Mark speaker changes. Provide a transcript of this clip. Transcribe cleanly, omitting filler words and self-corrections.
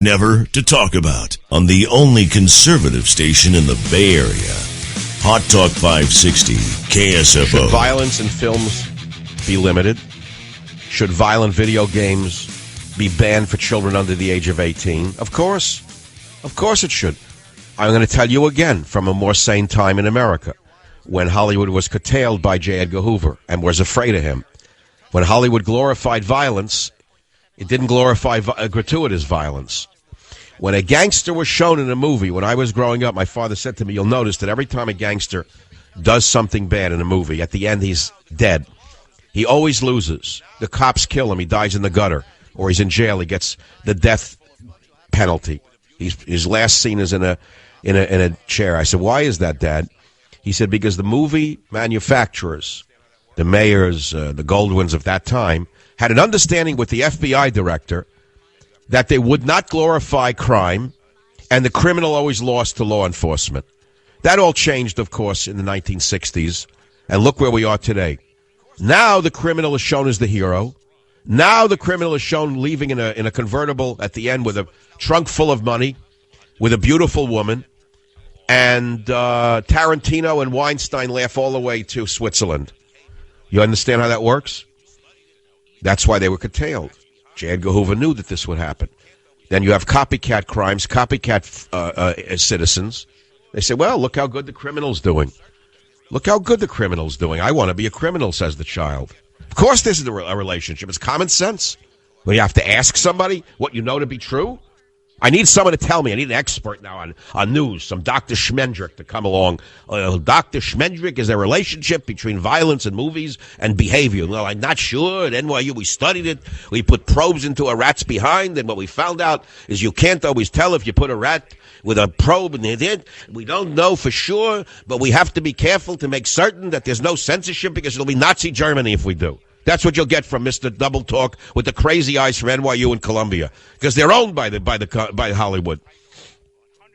Speaker 1: Never to talk about on the only conservative station in the Bay Area. Hot Talk 560, KSFO.
Speaker 2: Should violence in films be limited? Should violent video games be banned for children under the age of 18? Of course. Of course it should. I'm going to tell you again from a more sane time in America, when Hollywood was curtailed by J. Edgar Hoover and was afraid of him. When Hollywood glorified violence, it didn't glorify gratuitous violence. When a gangster was shown in a movie, when I was growing up, my father said to me, you'll notice that every time a gangster does something bad in a movie, at the end he's dead. He always loses. The cops kill him. He dies in the gutter. Or he's in jail. He gets the death penalty. His last scene is in a chair. I said, why is that, Dad? He said, because the movie manufacturers, the mayors, the Goldwyns of that time, had an understanding with the FBI director that they would not glorify crime, and the criminal always lost to law enforcement. That all changed, of course, in the 1960s, and look where we are today. Now the criminal is shown as the hero. Now the criminal is shown leaving in a convertible at the end with a trunk full of money, with a beautiful woman, and Tarantino and Weinstein laugh all the way to Switzerland. You understand how that works? That's why they were curtailed. J. Edgar Hoover knew that this would happen. Then you have copycat crimes, copycat citizens. They say, well, look how good the criminal's doing. Look how good the criminal's doing. I want to be a criminal, says the child. Of course this is a relationship. It's common sense. Well, you have to ask somebody what you know to be true. I need someone to tell me. I need an expert now on news, some Dr. Schmendrick to come along. Dr. Schmendrick, is there a relationship between violence in movies and behavior? Well, I'm not sure. At NYU, we studied it. We put probes into a rat's behind, and what we found out is you can't always tell if you put a rat with a probe in it in. We don't know for sure, but we have to be careful to make certain that there's no censorship because it'll be Nazi Germany if we do. That's what you'll get from Mr. Double Talk with the crazy eyes from NYU and Columbia, because they're owned by Hollywood.